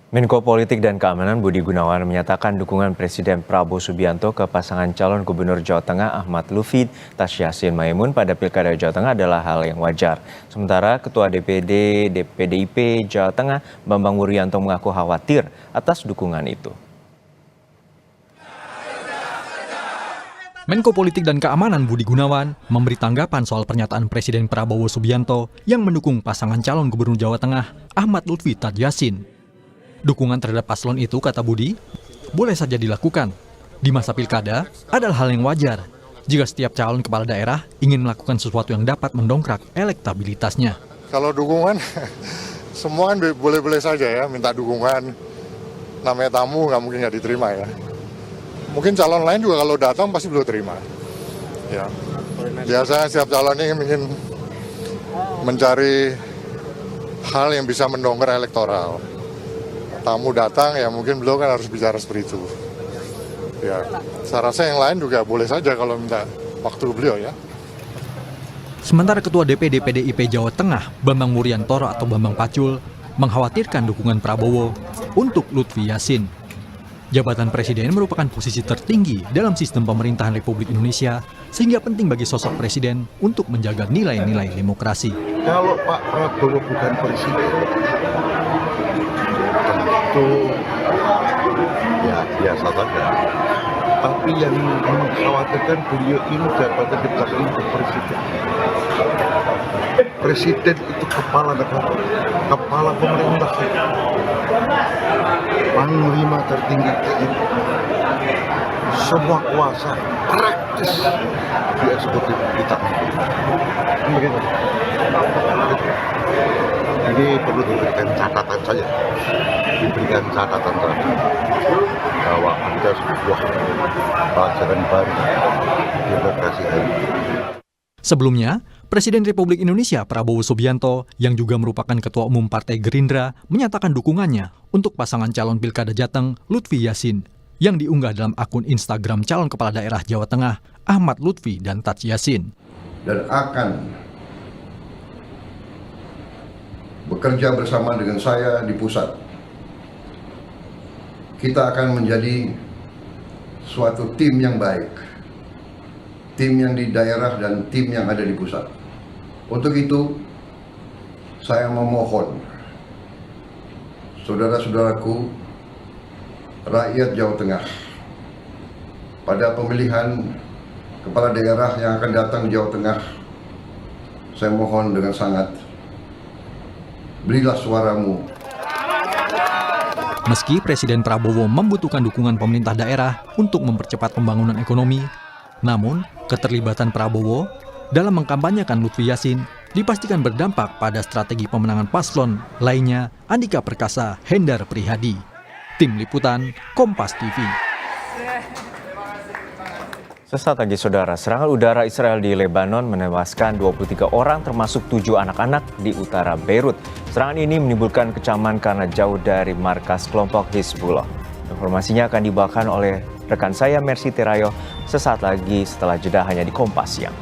Menko Politik dan Keamanan Budi Gunawan menyatakan dukungan Presiden Prabowo Subianto ke pasangan calon Gubernur Jawa Tengah Ahmad Lutfi Tasyyasin Maimun pada Pilkada Jawa Tengah adalah hal yang wajar. Sementara Ketua DPD PDIP Jawa Tengah Bambang Wuryanto mengaku khawatir atas dukungan itu. Menko Politik dan Keamanan Budi Gunawan memberi tanggapan soal pernyataan Presiden Prabowo Subianto yang mendukung pasangan calon Gubernur Jawa Tengah Ahmad Lutfi Tasyyasin. Dukungan terhadap paslon itu, kata Budi, boleh saja dilakukan. Di masa pilkada adalah hal yang wajar jika setiap calon kepala daerah ingin melakukan sesuatu yang dapat mendongkrak elektabilitasnya. Kalau dukungan, semua kan boleh-boleh saja ya, minta dukungan. Namanya tamu nggak mungkin nggak diterima ya. Mungkin calon lain juga kalau datang pasti belum terima. Ya. Biasanya setiap calon ini ingin mencari hal yang bisa mendongkrak elektoral. Tamu datang ya mungkin beliau kan harus bicara seperti itu. Ya, saya rasa yang lain juga boleh saja kalau minta waktu beliau ya. Sementara Ketua DPD PDIP Jawa Tengah Bambang Wuryanto atau Bambang Pacul mengkhawatirkan dukungan Prabowo untuk Lutfi Yassin. Jabatan Presiden merupakan posisi tertinggi dalam sistem pemerintahan Republik Indonesia, sehingga penting bagi sosok Presiden untuk menjaga nilai-nilai demokrasi. Kalau Pak Prabowo bukan Presiden, tentu ya biasa saja. Tapi yang mengkhawatirkan beliau ini jabatan dipasang untuk Presiden. Presiden itu kepala negara, kepala pemerintah, panglima tertinggi TNI. Semua kuasa praktis di eksekutif kita. Ini perlu diberikan catatan saja, bahwa ada sebuah pelajaran baru demokrasi hari ini. Sebelumnya, Presiden Republik Indonesia Prabowo Subianto yang juga merupakan Ketua Umum Partai Gerindra menyatakan dukungannya untuk pasangan calon Pilkada Jateng Lutfi Yassin yang diunggah dalam akun Instagram calon kepala daerah Jawa Tengah Ahmad Lutfi dan Tasyyasin. Dan akan bekerja bersama dengan saya di pusat. Kita akan menjadi suatu tim yang baik, tim yang di daerah dan tim yang ada di pusat. Untuk itu, saya memohon saudara-saudaraku, rakyat Jawa Tengah, pada pemilihan kepala daerah yang akan datang di Jawa Tengah, saya mohon dengan sangat, berilah suaramu. Meski Presiden Prabowo membutuhkan dukungan pemerintah daerah untuk mempercepat pembangunan ekonomi, namun keterlibatan Prabowo dalam mengkampanyekan Lutfi Yassin dipastikan berdampak pada strategi pemenangan paslon lainnya Andika Perkasa, Hendar Prihadi. Tim Liputan, Kompas TV. Sesaat lagi saudara, serangan udara Israel di Lebanon menewaskan 23 orang termasuk 7 anak-anak di utara Beirut. Serangan ini menimbulkan kecaman karena jauh dari markas kelompok Hizbullah. Informasinya akan dibawakan oleh rekan saya Mercy Terayo sesaat lagi setelah jeda hanya di Kompas Siang.